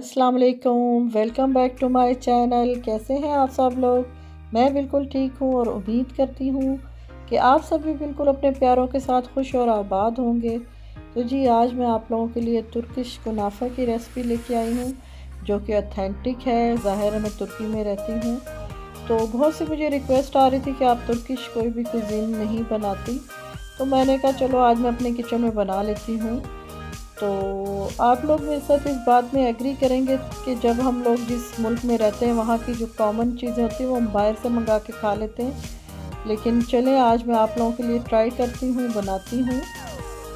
अस्सलाम वालेकुम, welcome back to my channel. कैसे हैं आप सब लोग? मैं बिल्कुल ठीक हूँ और उम्मीद करती हूँ कि आप सब भी बिल्कुल अपने प्यारों के साथ खुश और आबाद होंगे। तो जी आज मैं आप लोगों के लिए तुर्किश कुनाफा की रेसिपी लेके आई हूँ, जो कि ऑथेंटिक है। ज़ाहिर है मैं तुर्की में रहती हूँ, तो बहुत सी मुझे रिक्वेस्ट आ रही थी कि आप तुर्किश कोई भी कुज़ीन नहीं बनाती, तो मैंने कहा चलो आज मैं अपने किचन में बना लेती हूँ। तो आप लोग मेरे साथ इस बात में एग्री करेंगे कि जब हम लोग जिस मुल्क में रहते हैं वहाँ की जो कॉमन चीज़ें होती हैं वो हम बाहर से मंगा के खा लेते हैं, लेकिन चलें आज मैं आप लोगों के लिए ट्राई करती हूँ, बनाती हूँ।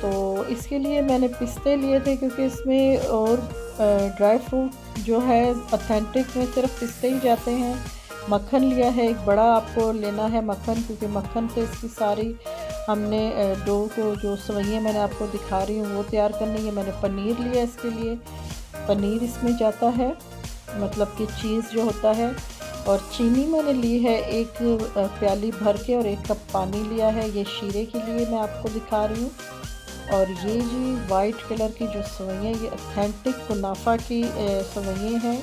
तो इसके लिए मैंने पिस्ते लिए थे, क्योंकि इसमें और ड्राई फ्रूट जो है ऑथेंटिक में सिर्फ पिस्ते ही जाते हैं। मक्खन लिया है, एक बड़ा आपको लेना है मक्खन, क्योंकि मक्खन से इसकी सारी हमने डो को जो सवैयाँ मैंने आपको दिखा रही हूँ वो तैयार करनी है। मैंने पनीर लिया, इसके लिए पनीर इसमें जाता है, मतलब कि चीज़ जो होता है। और चीनी मैंने ली है एक प्याली भर के, और 1 कप पानी लिया है, ये शीरे के लिए मैं आपको दिखा रही हूँ। और ये जी वाइट कलर की जो सवैयाँ, ये ऑथेंटिक कुनाफा की सवैयाँ हैं।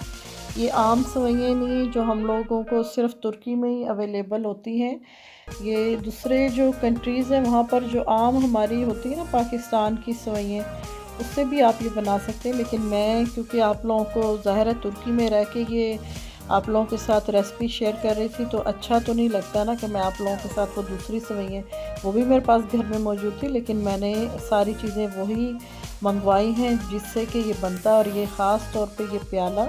ये आम सवैयाँ नहीं जो हम लोगों को सिर्फ तुर्की में ही अवेलेबल होती हैं। ये दूसरे जो कंट्रीज़ हैं वहाँ पर जो आम हमारी होती है ना पाकिस्तान की सवैयाँ, उससे भी आप ये बना सकते हैं। लेकिन मैं क्योंकि आप लोगों को ज़ाहिर है तुर्की में रह के ये आप लोगों के साथ रेसिपी शेयर कर रही थी, तो अच्छा तो नहीं लगता ना कि मैं आप लोगों के साथ वो दूसरी सवैयाँ, वो भी मेरे पास घर में मौजूद थी, लेकिन मैंने सारी चीज़ें वही मंगवाई हैं जिससे कि ये बनता है। और ये ख़ास तौर पे ये प्याला,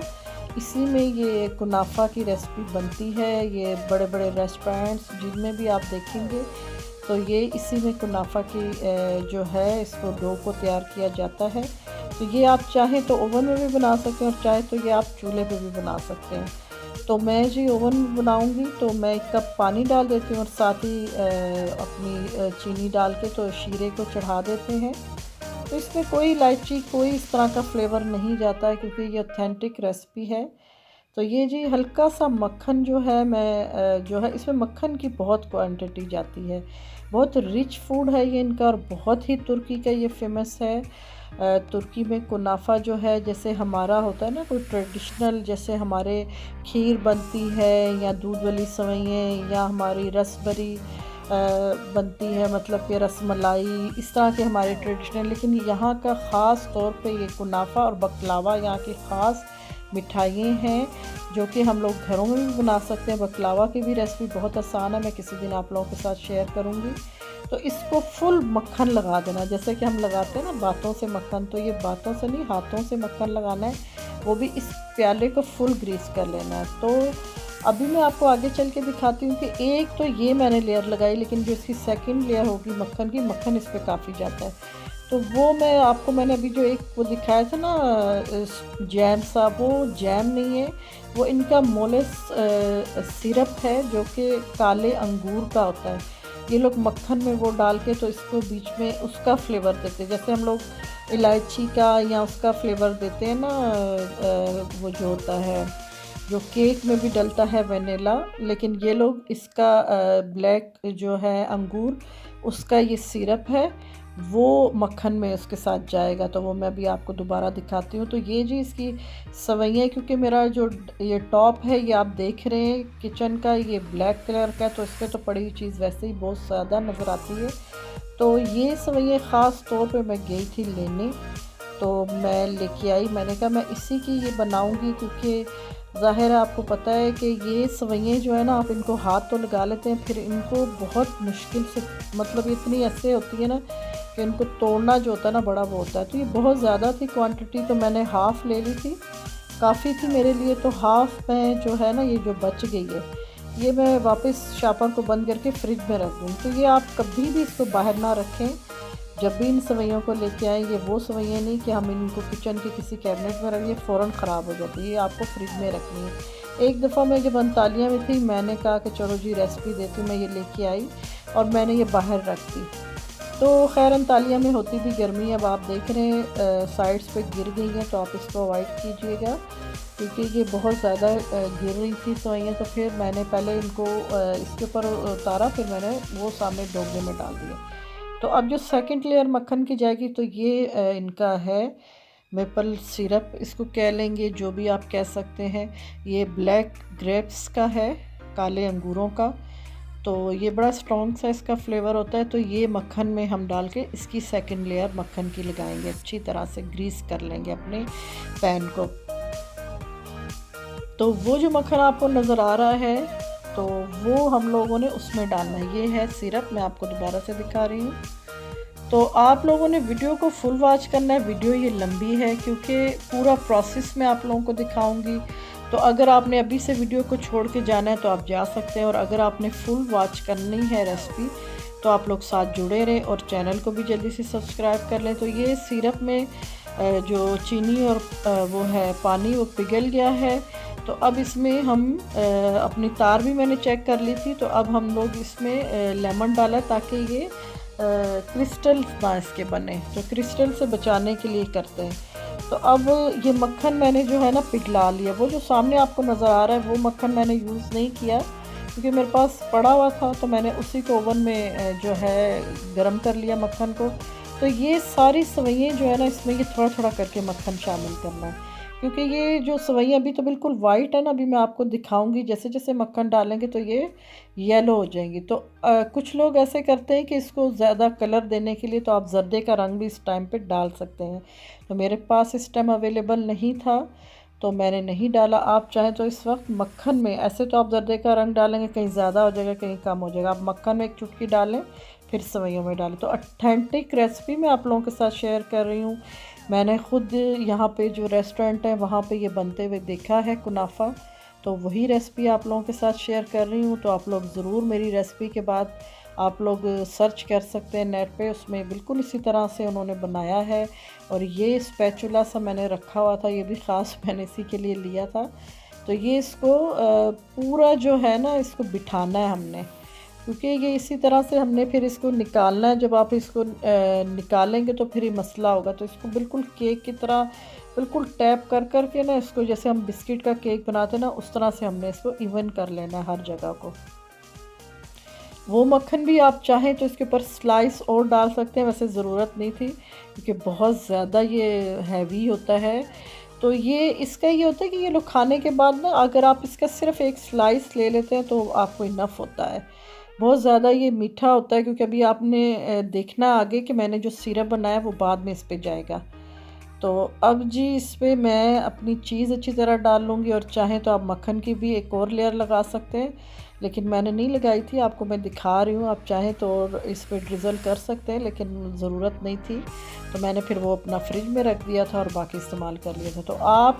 इसी में ये कुनाफा की रेसिपी बनती है। ये बड़े बड़े रेस्टोरेंट्स जिनमें भी आप देखेंगे तो ये इसी में कुनाफा की जो है इसको डो को तैयार किया जाता है। तो ये आप चाहें तो ओवन में भी बना सकते हैं, और चाहे तो ये आप चूल्हे पे भी बना सकते हैं। तो मैं जी ओवन में बनाऊंगी, तो मैं 1 कप पानी डाल देती हूँ और साथ ही अपनी चीनी डाल के तो शीरे को चढ़ा देते हैं। तो इसमें कोई इलायची, कोई इस तरह का फ्लेवर नहीं जाता है, क्योंकि ये ऑथेंटिक रेसिपी है। तो ये जी हल्का सा मक्खन जो है मैं जो है इसमें मक्खन की बहुत क्वांटिटी जाती है। बहुत रिच फूड है ये इनका, और बहुत ही तुर्की का ये फेमस है। तुर्की में कुनाफा जो है जैसे हमारा होता है ना कोई ट्रेडिशनल, जैसे हमारे खीर बनती है या दूध वाली सवैयाँ या हमारी रसभरी बनती है, मतलब कि रसमलाई, इस तरह के हमारे ट्रेडिशनल। लेकिन यहाँ का ख़ास तौर पे ये कुनाफा और बकलावा यहाँ की ख़ास मिठाइयाँ हैं, जो कि हम लोग घरों में भी बना सकते हैं। बकलावा की भी रेसिपी बहुत आसान है, मैं किसी दिन आप लोगों के साथ शेयर करूँगी। तो इसको फुल मक्खन लगा देना, जैसे कि हम लगाते हैं ना बातों से मक्खन, तो ये बातों से नहीं हाथों से मक्खन लगाना है, वो भी इस प्याले को फुल ग्रीस कर लेना है। तो अभी मैं आपको आगे चल के दिखाती हूँ कि एक तो ये मैंने लेयर लगाई, लेकिन जो इसकी सेकंड लेयर होगी मक्खन की, मक्खन इस पर काफ़ी जाता है, तो वो मैं आपको, मैंने अभी जो एक वो दिखाया था ना जैम सा, वो जैम नहीं है, वो इनका मोलेस सिरप है, जो कि काले अंगूर का होता है। ये लोग मक्खन में वो डाल के तो इसको बीच में उसका फ्लेवर देते हैं, जैसे हम लोग इलायची का या उसका फ्लेवर देते हैं ना, वो जो होता है जो केक में भी डलता है वेनिला, लेकिन ये लोग इसका ब्लैक जो है अंगूर, उसका ये सिरप है, वो मक्खन में उसके साथ जाएगा। तो वो मैं भी आपको दोबारा दिखाती हूँ। तो ये जी इसकी सवैयाँ, क्योंकि मेरा जो ये टॉप है ये आप देख रहे हैं किचन का, ये ब्लैक कलर का है, तो इस पर तो पड़ी हुई चीज़ वैसे ही बहुत ज़्यादा नज़र आती है। तो ये सवैयाँ ख़ास तौर पे मैं गई थी लेने, तो मैं लेके आई, मैंने कहा मैं इसी की ये बनाऊंगी, क्योंकि ज़ाहिर है आपको पता है कि ये सवैयाँ जो है ना, आप इनको हाथ तो लगा लेते हैं, फिर इनको बहुत मुश्किल से, मतलब इतनी ऐसे होती है ना कि इनको तोड़ना जो होता है ना बड़ा वो होता है। तो ये बहुत ज़्यादा थी क्वांटिटी, तो मैंने हाफ़ ले ली थी, काफ़ी थी मेरे लिए, तो हाफ़ में जो है ना ये जो बच गई है, ये मैं वापस शापर को बंद करके फ्रिज में रख दूँ। तो ये आप कभी भी इसको बाहर ना रखें, जब भी इन सवैयों को लेके आएँ। ये वो सवैयाँ नहीं कि हम इनको किचन के किसी कैबिनेट में रख लिए फ़ौरन ख़राब हो जाती है, ये आपको फ्रिज में रखनी है। एक दफ़ा मैं जब अंतालिया में थी, मैंने कहा कि चलो जी रेसिपी देती हूँ, मैं ये लेके आई और मैंने ये बाहर रख दी। तो खैर अंतालिया में होती भी गर्मी है, अब आप देख रहे हैं साइड्स पे गिर गई हैं, तो आप इसको अवॉइड कीजिएगा, क्योंकि ये बहुत ज़्यादा गिर रही थी सवैयाँ। तो फिर मैंने पहले इनको इसके ऊपर उतारा, फिर मैंने वो सामने डोंगे में डाल दिया। तो अब जो सेकंड लेयर मक्खन की जाएगी, तो ये इनका है मेपल सिरप इसको कह लेंगे, जो भी आप कह सकते हैं। ये ब्लैक ग्रेप्स का है, काले अंगूरों का। तो ये बड़ा स्ट्रॉन्ग सा इसका फ्लेवर होता है। तो ये मक्खन में हम डाल के इसकी सेकंड लेयर मक्खन की लगाएंगे, अच्छी तरह से ग्रीस कर लेंगे अपने पैन को। तो वो जो मक्खन आपको नज़र आ रहा है तो वो हम लोगों ने उसमें डालना है। ये है सिरप, मैं आपको दोबारा से दिखा रही हूँ। तो आप लोगों ने वीडियो को फुल वॉच करना है। वीडियो ये लंबी है क्योंकि पूरा प्रोसेस मैं आप लोगों को दिखाऊंगी। तो अगर आपने अभी से वीडियो को छोड़ के जाना है तो आप जा सकते हैं, और अगर आपने फुल वॉच करनी है रेसिपी तो आप लोग साथ जुड़े रहें और चैनल को भी जल्दी से सब्सक्राइब कर लें। तो ये सिरप में जो चीनी और वो है पानी वो पिघल गया है। तो अब इसमें हम अपनी तार भी मैंने चेक कर ली थी। तो अब हम लोग इसमें लेमन डाला ताकि ये क्रिस्टल ना इसके बने, तो क्रिस्टल से बचाने के लिए करते हैं। तो अब ये मक्खन मैंने जो है ना पिघला लिया। वो जो सामने आपको नज़र आ रहा है वो मक्खन मैंने यूज़ नहीं किया क्योंकि मेरे पास पड़ा हुआ था, तो मैंने उसी को ओवन में जो है गरम कर लिया मक्खन को। तो ये सारी सवैयाँ जो है ना इसमें ये थोड़ा थोड़ा करके मक्खन शामिल करना है, क्योंकि ये जो सवैयाँ अभी तो बिल्कुल वाइट है ना, अभी मैं आपको दिखाऊंगी जैसे जैसे मक्खन डालेंगे तो ये येलो हो जाएंगी। तो कुछ लोग ऐसे करते हैं कि इसको ज़्यादा कलर देने के लिए तो आप जर्दे का रंग भी इस टाइम पे डाल सकते हैं। तो मेरे पास इस टाइम अवेलेबल नहीं था तो मैंने नहीं डाला। आप चाहें तो इस वक्त मक्खन में, ऐसे तो आप जर्दे का रंग डालेंगे कहीं ज़्यादा हो जाएगा कहीं कम हो जाएगा, आप मक्खन में एक चुटकी डालें फिर सवैयों में डालें। तो ऑथेंटिक रेसिपी मैं आप लोगों के साथ शेयर कर रही हूँ। मैंने ख़ुद यहाँ पे जो रेस्टोरेंट है वहाँ पे ये बनते हुए देखा है कुनाफा, तो वही रेसिपी आप लोगों के साथ शेयर कर रही हूँ। तो आप लोग ज़रूर मेरी रेसिपी के बाद आप लोग सर्च कर सकते हैं नेट पे, उसमें बिल्कुल इसी तरह से उन्होंने बनाया है। और ये स्पैचुला सा मैंने रखा हुआ था, ये भी ख़ास मैंने इसी के लिए लिया था। तो ये इसको पूरा जो है ना इसको बिठाना है हमने, क्योंकि ये इसी तरह से हमने फिर इसको निकालना है। जब आप इसको निकालेंगे तो फिर ये मसला होगा। तो इसको बिल्कुल केक की तरह बिल्कुल टैप कर कर के ना इसको, जैसे हम बिस्किट का केक बनाते हैं ना उस तरह से हमने इसको इवन कर लेना है हर जगह को। वो मक्खन भी आप चाहें तो इसके ऊपर स्लाइस और डाल सकते हैं, वैसे ज़रूरत नहीं थी क्योंकि बहुत ज़्यादा ये हैवी होता है। तो ये इसका ये होता है कि ये लोग खाने के बाद ना अगर आप इसका सिर्फ एक स्लाइस ले लेते हैं तो आपको इनफ होता है। बहुत ज़्यादा ये मीठा होता है क्योंकि अभी आपने देखना आगे कि मैंने जो सिरप बनाया वो बाद में इस पे जाएगा। तो अब जी इस पर मैं अपनी चीज़ अच्छी तरह डाल लूँगी, और चाहें तो आप मक्खन की भी एक और लेयर लगा सकते हैं, लेकिन मैंने नहीं लगाई थी, आपको मैं दिखा रही हूँ। आप चाहें तो और इस पर ड्रिज़ल कर सकते हैं, लेकिन ज़रूरत नहीं थी तो मैंने फिर वो अपना फ्रिज में रख दिया था और बाकी इस्तेमाल कर लिया था। तो आप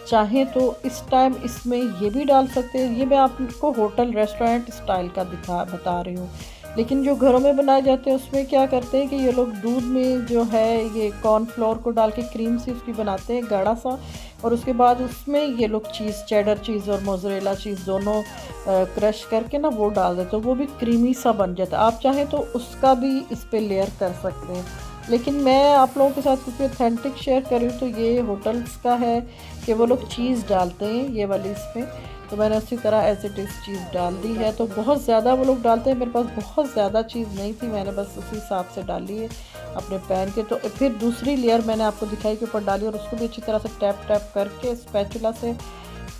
चाहें तो इस टाइम इसमें ये भी डाल सकते हैं। ये मैं आपको होटल रेस्टोरेंट स्टाइल का बता रही हूँ, लेकिन जो घरों में बनाए जाते हैं उसमें क्या करते हैं कि ये लोग दूध में जो है ये कॉर्नफ्लोर को डाल के क्रीम सी उसकी बनाते हैं गाढ़ा सा, और उसके बाद उसमें ये लोग चीज़, चेडर चीज़ और मोज़रेला चीज़ दोनों क्रश करके ना वो डाल देते, तो वो भी क्रीमी सा बन जाता है। आप चाहें तो उसका भी इस पर लेयर कर सकते हैं, लेकिन मैं आप लोगों के साथ क्योंकि ऑथेंटिक शेयर कर रही हूँ। तो ये होटल्स का है कि वो लोग चीज़ डालते हैं ये वाली इसमें, तो मैंने उसी तरह एज इट इज़ चीज़ डाल दी है। तो बहुत ज़्यादा वो लोग डालते हैं, मेरे पास बहुत ज़्यादा चीज़ नहीं थी, मैंने बस उसी हिसाब से डाली है अपने पैन के। तो फिर दूसरी लेयर मैंने आपको दिखाई के ऊपर डाली और उसको भी अच्छी तरह से टैप टैप करके स्पैचुला से,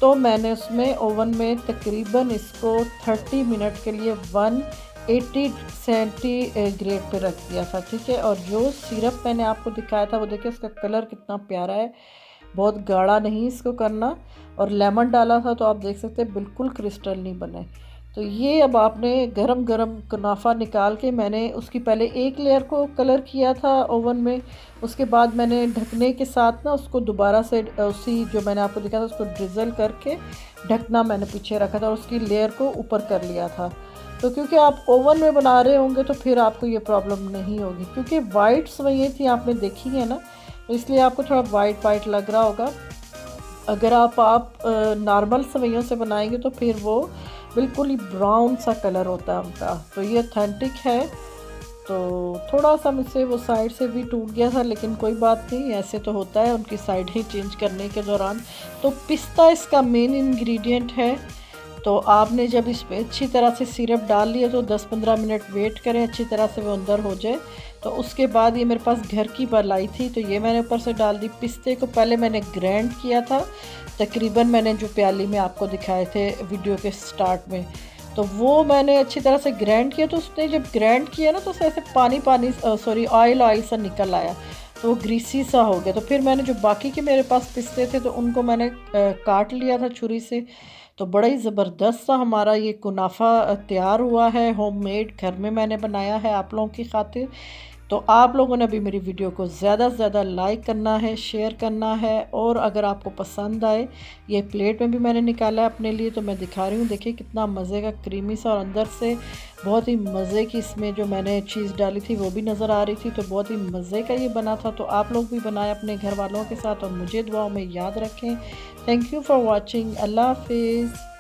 तो मैंने उसमें ओवन में तकरीबन इसको 30 मिनट के लिए 180 सेंटीग्रेड पे रख दिया था, ठीक है। और जो सिरप मैंने आपको दिखाया था वो देखिए उसका कलर कितना प्यारा है, बहुत गाढ़ा नहीं इसको करना, और लेमन डाला था तो आप देख सकते हैं बिल्कुल क्रिस्टल नहीं बने। तो ये अब आपने गरम गरम कुनाफा निकाल के, मैंने उसकी पहले एक लेयर को कलर किया था ओवन में, उसके बाद मैंने ढकने के साथ ना उसको दोबारा से उसी जो मैंने आपको दिखाया था उसको ड्रिज़ल करके ढकना मैंने पीछे रखा था और उसकी लेयर को ऊपर कर लिया था। तो क्योंकि आप ओवन में बना रहे होंगे तो फिर आपको ये प्रॉब्लम नहीं होगी, क्योंकि वाइट सवैयाँ थी आपने देखी है ना, तो इसलिए आपको थोड़ा वाइट वाइट लग रहा होगा। अगर आप नॉर्मल सवैयों से बनाएंगे तो फिर वो बिल्कुल ही ब्राउन सा कलर होता है उनका। तो ये ऑथेंटिक है। तो थोड़ा सा मुझसे वो साइड से भी टूट गया था, लेकिन कोई बात नहीं, ऐसे तो होता है उनकी साइड ही चेंज करने के दौरान। तो पिस्ता इसका मेन इंग्रेडिएंट है। तो आपने जब इस पर अच्छी तरह से सिरप डाल लिया तो 10-15 मिनट वेट करें अच्छी तरह से वो अंदर हो जाए, तो उसके बाद ये मेरे पास घर की मलाई थी, तो ये मैंने ऊपर से डाल दी। पिस्ते को पहले मैंने ग्राइंड किया था, तकरीबन मैंने जो प्याली में आपको दिखाए थे वीडियो के स्टार्ट में, तो वो मैंने अच्छी तरह से ग्राइंड किया। तो उसने जब ग्राइंड किया ना, तो उससे ऐसे पानी पानी सॉरी ऑयल ऑयल सा निकल आया, तो वो ग्रीसी सा हो गया। तो फिर मैंने जो बाकी के मेरे पास पिस्ते थे, तो उनको मैंने काट लिया था छुरी से। तो बड़ा ही ज़बरदस्त सा हमारा ये कुनाफा तैयार हुआ है, होममेड, घर में मैंने बनाया है आप लोगों की खातिर। तो आप लोगों ने भी मेरी वीडियो को ज़्यादा से ज़्यादा लाइक करना है, शेयर करना है, और अगर आपको पसंद आए, ये प्लेट में भी मैंने निकाला है अपने लिए, तो मैं दिखा रही हूँ। देखिए कितना मज़े का क्रीमी सा, और अंदर से बहुत ही मज़े की इसमें जो मैंने चीज़ डाली थी वो भी नज़र आ रही थी। तो बहुत ही मज़े का ये बना था। तो आप लोग भी बनाएं अपने घर वालों के साथ और मुझे दुआओं में याद रखें। Thank you for watching. Allah हाफिज़।